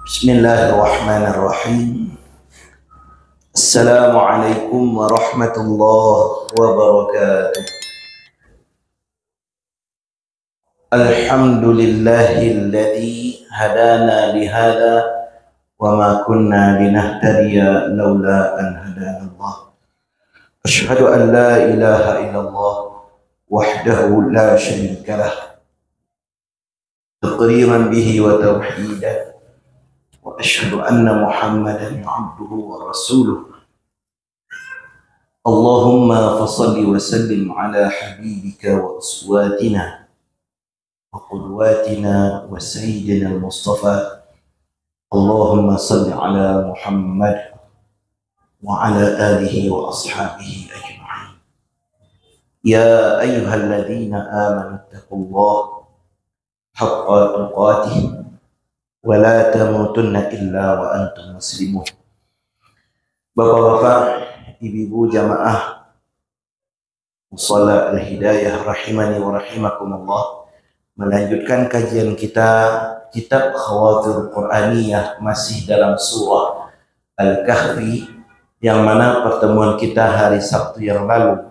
Bismillahirrahmanirrahim. Assalamualaikum warahmatullahi wabarakatuh. Alhamdulillahilladzi hadana lihada wa ma kunna linahtadiya laula an hadana Allah. Asyhadu an la ilaha illallah wahdahu la syarika lah. Taqriran bihi wa tauhidan. وأشهد أن محمدا عبده ورسوله. اللهم فصل وسلم على حبيبك وأسواتنا وقدواتنا وسيدنا المصطفى. اللهم صل على محمد وعلى آله وأصحابه أجمعين. يا أيها الذين آمنوا اتقوا الله حق تقاته wala tamutunna illa wa antum muslimun. Bapak-bapak, ibu-ibu jamaah Musalla Al-Hidayah rahimani wa rahimakumullah, melanjutkan kajian kita kitab Khawatir Qur'aniyah masih dalam surah Al-Kahfi, yang mana pertemuan kita hari Sabtu yang lalu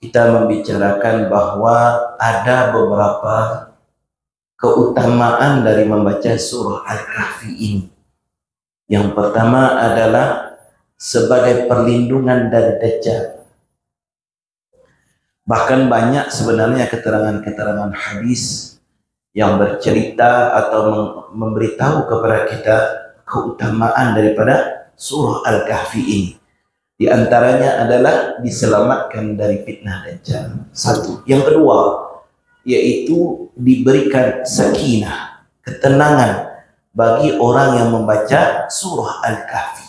kita membicarakan bahwa ada beberapa keutamaan dari membaca surah Al-Kahfi ini. Yang pertama adalah sebagai perlindungan dari Dajjal. Bahkan banyak sebenarnya keterangan-keterangan hadis yang bercerita atau memberitahu kepada kita keutamaan daripada surah Al-Kahfi ini. Di antaranya adalah diselamatkan dari fitnah Dajjal. Satu. Yang kedua, yaitu diberikan sakinah, ketenangan bagi orang yang membaca surah Al-Kahfi.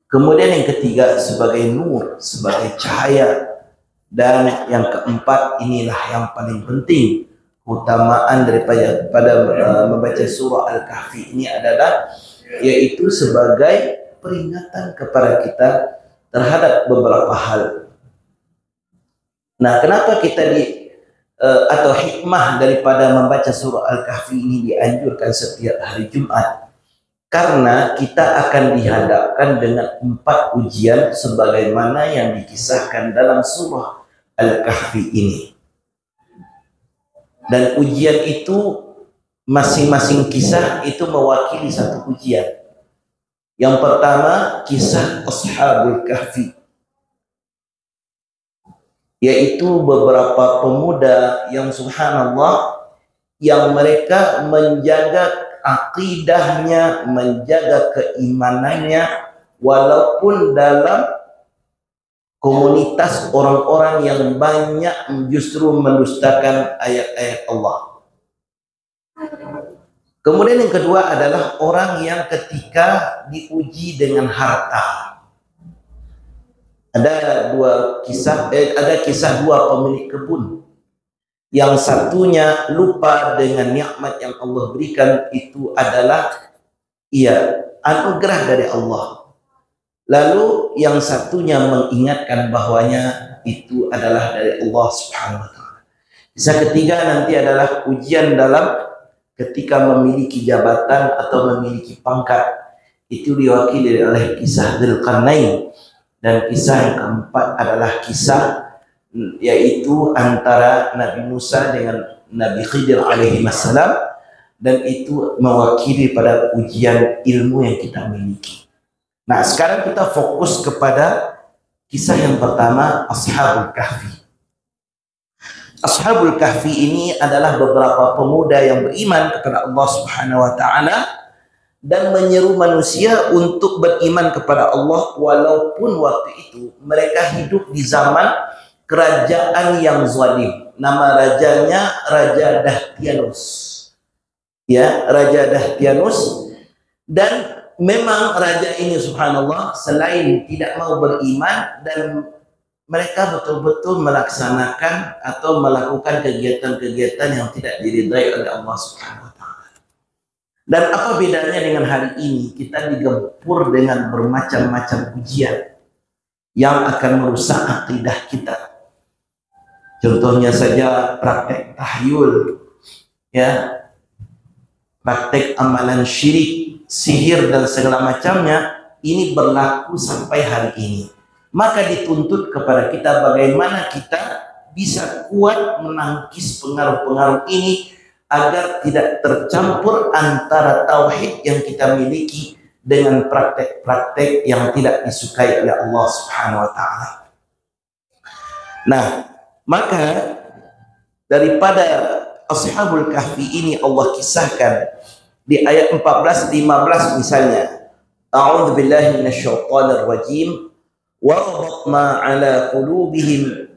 Kemudian yang ketiga, sebagai nur, sebagai cahaya. Dan yang keempat, inilah yang paling penting, keutamaan daripada membaca surah Al-Kahfi ini adalah yaitu sebagai peringatan kepada kita terhadap beberapa hal. Nah, kenapa kita atau hikmah daripada membaca surah Al-Kahfi ini dianjurkan setiap hari Jumat? Karena kita akan dihadapkan dengan 4 ujian sebagaimana yang dikisahkan dalam surah Al-Kahfi ini. Dan ujian itu, masing-masing kisah itu mewakili satu ujian. Yang pertama, kisah Ashabul Kahfi, yaitu beberapa pemuda yang subhanallah, yang mereka menjaga akidahnya, menjaga keimanannya, walaupun dalam komunitas orang-orang yang banyak justru mendustakan ayat-ayat Allah. Kemudian yang kedua adalah orang yang ketika diuji dengan harta. Ada kisah dua pemilik kebun. Yang satunya lupa dengan nikmat yang Allah berikan, itu adalah anugerah dari Allah. Lalu yang satunya mengingatkan bahwanya itu adalah dari Allah Subhanahu wa taala. Kisah ketiga nanti adalah ujian dalam ketika memiliki jabatan atau memiliki pangkat. Itu diwakili oleh kisah Dzulqarnain. Dan kisah yang keempat adalah kisah yaitu antara Nabi Musa dengan Nabi Khidir alaihi wassalam, dan itu mewakili pada ujian ilmu yang kita miliki. Nah, sekarang kita fokus kepada kisah yang pertama, Ashabul Kahfi. Ashabul Kahfi ini adalah beberapa pemuda yang beriman kepada Allah Subhanahu wa taala dan menyeru manusia untuk beriman kepada Allah, walaupun waktu itu mereka hidup di zaman kerajaan yang zalim. Nama rajanya Raja Dahtianus. Ya, Raja Dahtianus. Dan memang raja ini subhanallah, selain tidak mau beriman, dan mereka betul-betul melaksanakan atau melakukan kegiatan-kegiatan yang tidak diridai oleh Allah Subhanahu wa taala. Dan apa bedanya dengan hari ini? Kita digempur dengan bermacam-macam ujian yang akan merusak akidah kita. Contohnya saja praktek tahyul, ya, praktek amalan syirik, sihir dan segala macamnya, ini berlaku sampai hari ini. Maka dituntut kepada kita bagaimana kita bisa kuat menangkis pengaruh-pengaruh ini agar tidak tercampur antara tauhid yang kita miliki dengan praktek-praktek yang tidak disukai oleh Allah Subhanahu wa taala. Nah, maka daripada Ashabul Kahfi ini Allah kisahkan di ayat 14-15 misalnya, A'udzu billahi minasyaitonir rajim, wa rabatna 'ala qulubihim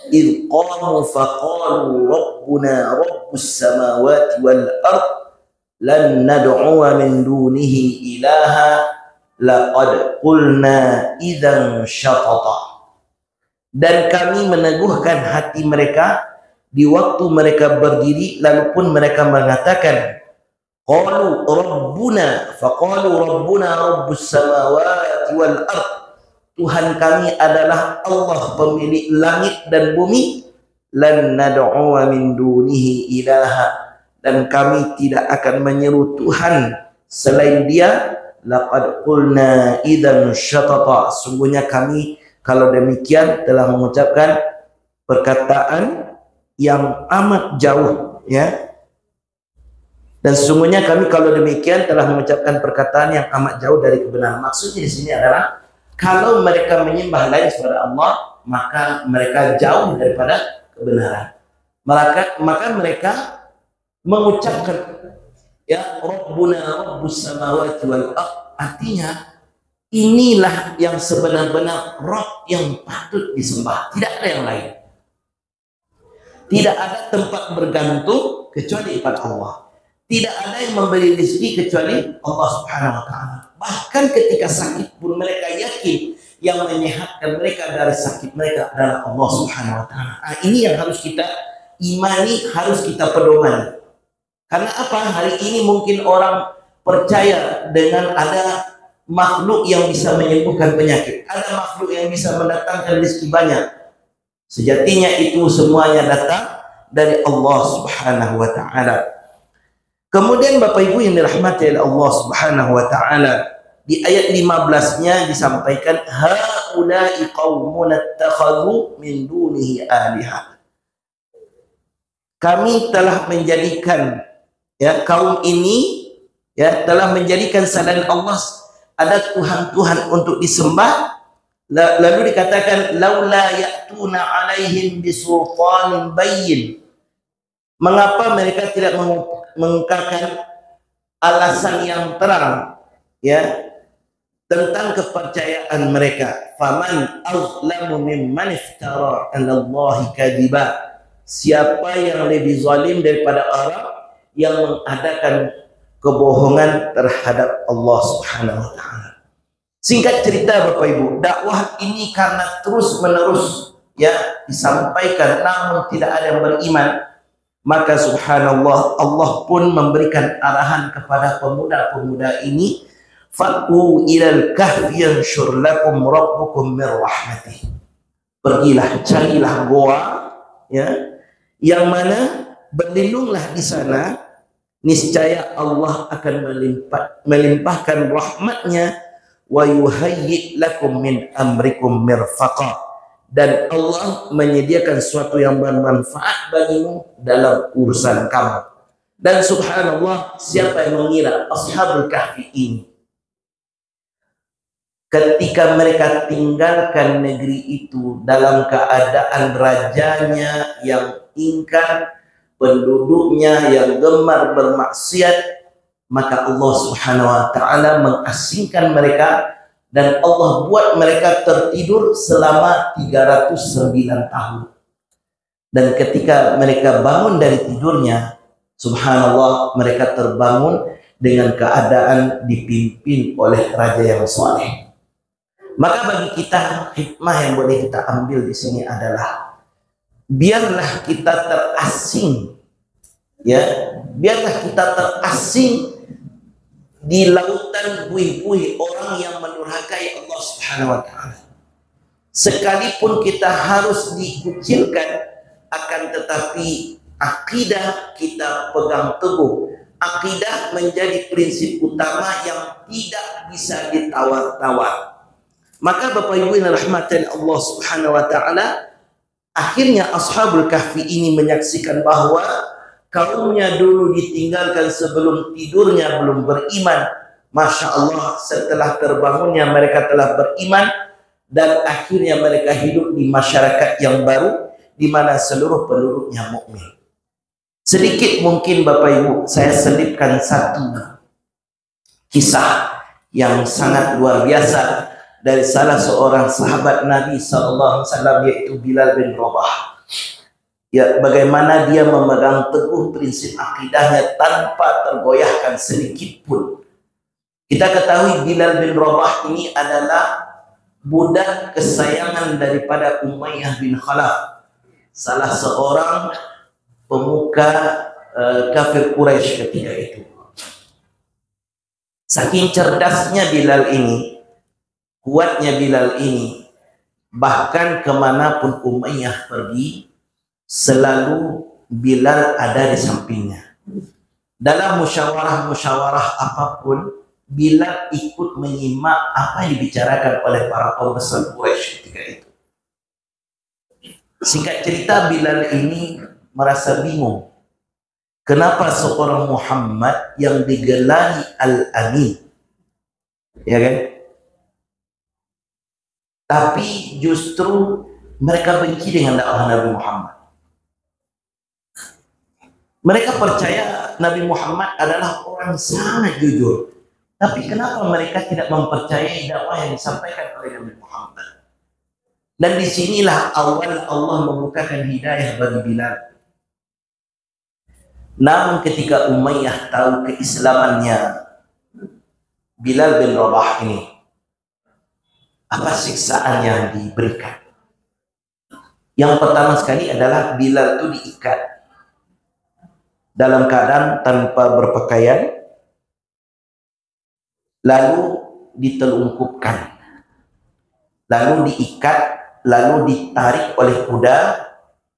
idh qamu faqalu rabbuna rabbus samawati wal ard lan nad'uwa min dunihi ilaha laqad qulna idzan syatata. Dan kami meneguhkan hati mereka di waktu mereka berdiri, lalu pun mereka mengatakan, qalu rabbuna faqalu rabbuna rabbus samawati wal ard, Tuhan kami adalah Allah pemilik langit dan bumi, lan nad'u min dunihi ilaha, dan kami tidak akan menyeru Tuhan selain Dia, laqad qulna idzan syatata, sungguhnya kami kalau demikian telah mengucapkan perkataan yang amat jauh, ya. Dan sesungguhnya kami kalau demikian telah mengucapkan perkataan yang amat jauh dari kebenaran. Maksudnya di sini adalah kalau mereka menyembah lain kepada Allah, maka mereka jauh daripada kebenaran. Maka mereka mengucapkan, ya, Rabbuna Rabbus samawati wal ard, artinya inilah yang sebenar-benar Rabb yang patut disembah, tidak ada yang lain. Tidak ada tempat bergantung kecuali pada Allah. Tidak ada yang memberi rezeki kecuali Allah Subhanahu wa taala. Bahkan ketika sakit pun mereka yakin yang menyehatkan mereka dari sakit mereka adalah Allah Subhanahu wa taala. Nah, ini yang harus kita imani, harus kita pedomani. Karena apa? Hari ini mungkin orang percaya dengan ada makhluk yang bisa menyembuhkan penyakit, ada makhluk yang bisa mendatangkan rezeki banyak. Sejatinya itu semuanya datang dari Allah Subhanahu wa taala. Kemudian Bapak Ibu yang dirahmati oleh Allah Subhanahu wa taala, di ayat 15-nya disampaikan, haula'i qaumun ittakhadhu min dunihi alihah. Kami telah menjadikan, ya, kaum ini, ya, telah menjadikan selain Allah ada tuhan-tuhan untuk disembah. Lalu dikatakan laula ya'tuna 'alaihim bisultanin bayyin. Mengapa mereka tidak mengungkapkan alasan yang terang, ya, tentang kepercayaan mereka? Faman azlamu mimman iftara 'ala Allahi kadiba. Siapa yang lebih zalim daripada orang yang mengadakan kebohongan terhadap Allah Subhanahu wa taala? Singkat cerita Bapak Ibu, dakwah ini karena terus menerus, ya, disampaikan namun tidak ada yang beriman, maka subhanallah Allah pun memberikan arahan kepada pemuda-pemuda ini, fa'u ilal kahfi yanshur lakum rabbukum mir rahmatih. Pergilah, carilah goa, ya, yang mana berlindunglah di sana, niscaya Allah akan melimpahkan rahmatnya, wa yuhayyi lakum min amrikum mirfaqa, dan Allah menyediakan sesuatu yang bermanfaat bagimu dalam urusan kamu. Dan subhanallah, siapa yang mengira Ashabul Kahfi ini ketika mereka tinggalkan negeri itu dalam keadaan rajanya yang ingkar, penduduknya yang gemar bermaksiat, maka Allah Subhanahu wa taala mengasingkan mereka dan Allah buat mereka tertidur selama 309 tahun. Dan ketika mereka bangun dari tidurnya, subhanallah, mereka terbangun dengan keadaan dipimpin oleh raja yang saleh. Maka bagi kita, hikmah yang boleh kita ambil di sini adalah biarlah kita terasing, ya, biarlah kita terasing di lautan buih-buih orang yang mendurhakai Allah Subhanahu wa taala. Sekalipun kita harus dikucilkan, akan tetapi akidah kita pegang teguh Akidah menjadi prinsip utama yang tidak bisa ditawar-tawar. Maka Bapak Ibu yang rahmatan Allah Subhanahu wa taala, akhirnya Ashabul Kahfi ini menyaksikan bahwa kaumnya dulu ditinggalkan sebelum tidurnya belum beriman. Masya Allah, setelah terbangunnya mereka telah beriman, dan akhirnya mereka hidup di masyarakat yang baru di mana seluruh penduduknya mukmin. Sedikit mungkin Bapak Ibu saya selipkan satu kisah yang sangat luar biasa dari salah seorang sahabat Nabi SAW, yaitu Bilal bin Rabah. Ya, bagaimana dia memegang teguh prinsip akidahnya tanpa tergoyahkan sedikit pun. Kita ketahui Bilal bin Rabah ini adalah budak kesayangan daripada Umayyah bin Khalaf, salah seorang pemuka kafir Quraisy ketika itu. Saking cerdasnya Bilal ini, kuatnya Bilal ini, bahkan kemanapun Umayyah pergi, selalu Bilal ada di sampingnya. Dalam musyawarah-musyawarah apapun, Bilal ikut menyimak apa yang dibicarakan oleh para pembesar Quraisy ketika itu. Singkat cerita, Bilal ini merasa bingung. Kenapa seorang Muhammad yang digelari Al-Amin, ya kan? Tapi justru mereka benci dengan dakwah Nabi Muhammad. Mereka percaya Nabi Muhammad adalah orang sangat jujur. Tapi kenapa mereka tidak mempercayai dakwah yang disampaikan oleh Nabi Muhammad? Dan disinilah awal Allah membukakan hidayah bagi Bilal. Namun ketika Umayyah tahu keislamannya Bilal bin Rabah ini, apa siksaan yang diberikan? Yang pertama sekali adalah Bilal itu diikat dalam keadaan tanpa berpakaian, lalu ditelungkupkan, lalu diikat, lalu ditarik oleh kuda,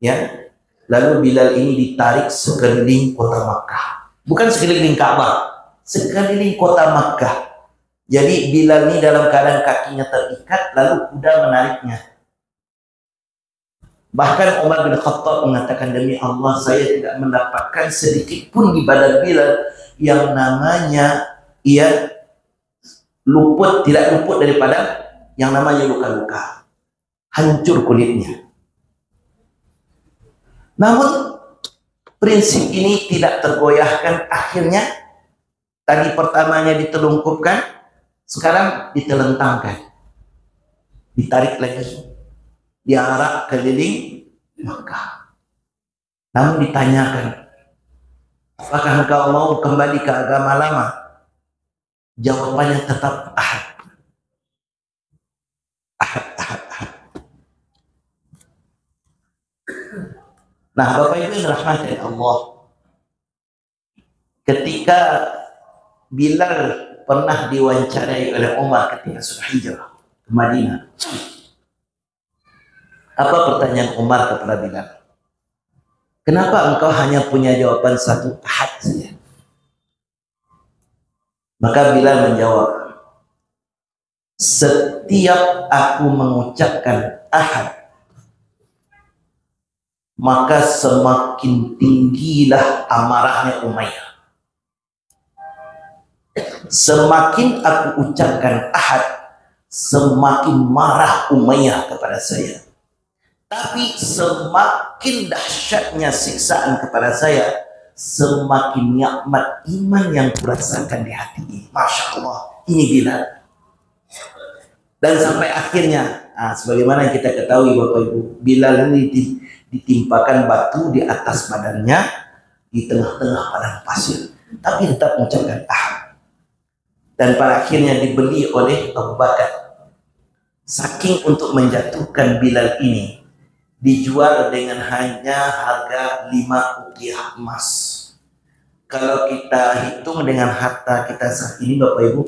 ya. Lalu Bilal ini ditarik sekeliling kota Makkah, bukan sekeliling Ka'bah, sekeliling kota Makkah. Jadi Bilal ini dalam keadaan kakinya terikat, lalu kuda menariknya. Bahkan Umar bin Khattab mengatakan, demi Allah saya tidak mendapatkan sedikit pun di badan Bilal yang namanya ia luput, tidak luput daripada yang namanya luka-luka, hancur kulitnya. Namun prinsip ini tidak tergoyahkan. Akhirnya tadi pertamanya ditelungkupkan, sekarang ditelentangkan, ditarik lagi, diarak keliling Makkah. Namun ditanyakan, apakah engkau mau kembali ke agama lama? Jawabannya tetap ahad. Nah, Bapak Ibu yang dirahmati Allah, ketika Bilal pernah diwawancarai oleh Umar ketika sudah hijrah ke Madinah, apa pertanyaan Umar kepada Bilal? Kenapa engkau hanya punya jawaban satu, ahad saja? Maka Bilal menjawab, setiap aku mengucapkan ahad, maka semakin tinggilah amarahnya Umayyah. Semakin aku ucapkan ahad, semakin marah Umayyah kepada saya. Tapi semakin dahsyatnya siksaan kepada saya, semakin nikmat iman yang kurasakan di hati ini. Masya Allah, ini Bilal. Dan sampai akhirnya, sebagaimana yang kita ketahui Bapak Ibu, Bilal ini ditimpakan batu di atas badannya di tengah-tengah padang pasir, tapi tetap mengucapkan ahad. Dan pada akhirnya dibeli oleh Abu Bakar. Saking untuk menjatuhkan Bilal ini, dijual dengan hanya harga 5 uqiyah emas. Kalau kita hitung dengan harta kita saat ini Bapak Ibu,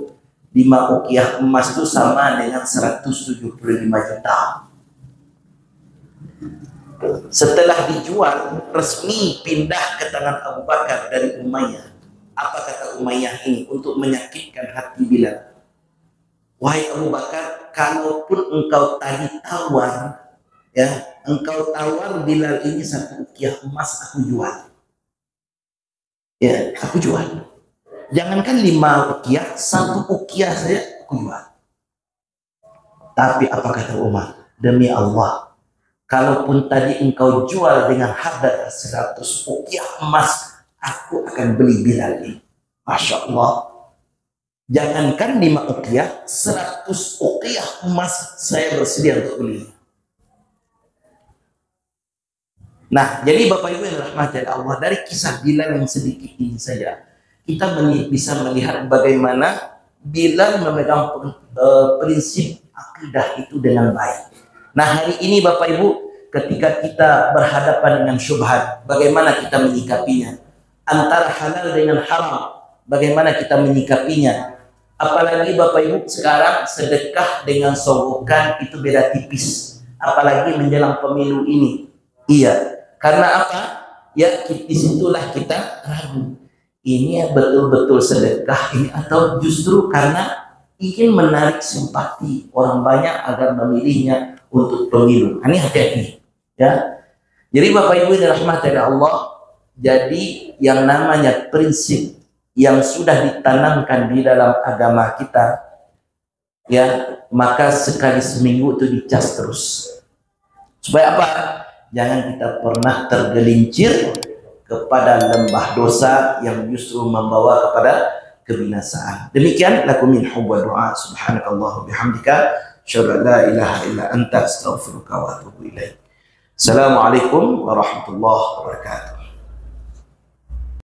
5 uqiyah emas itu sama dengan 175 juta. Setelah dijual, resmi pindah ke tangan Abu Bakar dari Umayyah. Apa kata Umayyah ini untuk menyakitkan hati Bilal? Wahai Abu Bakar, kalaupun engkau tadi tawar, ya, engkau tawar Bilal ini 1 uqiyah emas, aku jual. Ya, aku jual. Jangankan 5 uqiyah, 1 uqiyah saja aku jual. Tapi apa kata Umar? Demi Allah, kalaupun tadi engkau jual dengan harga 100 uqiyah emas, aku akan beli Bilal ini. Masya Allah. Jangankan 5 uqiyah, 100 uqiyah emas saya bersedia untuk beli. Nah, jadi Bapak Ibu yang dirahmati Allah, dari kisah Bilal yang sedikit ini saja, kita bisa melihat bagaimana Bilal memegang prinsip akidah itu dengan baik. Nah, hari ini Bapak Ibu, ketika kita berhadapan dengan syubhat, bagaimana kita menyikapinya? Antara halal dengan haram, bagaimana kita menyikapinya? Apalagi Bapak Ibu sekarang sedekah dengan sogokan itu beda tipis. Apalagi menjelang pemilu ini. Iya, karena apa? Ya, disitulah kita ragu. Ini betul-betul sedekah ini atau justru karena ingin menarik simpati orang banyak agar memilihnya untuk pemilu. Ini hati-hati, ya. Jadi Bapak Ibu yang dirahmati Allah, jadi yang namanya prinsip yang sudah ditanamkan di dalam agama kita, ya, maka sekali seminggu itu dicas terus. Supaya apa? Jangan kita pernah tergelincir kepada lembah dosa yang justru membawa kepada kebinasaan. Demikian lakum min hubwa doa. Subhanakallah bihamdika asyhadu an la ilaha illa anta astaghfiruka wa atubu ilaik. Assalamualaikum warahmatullahi wabarakatuh.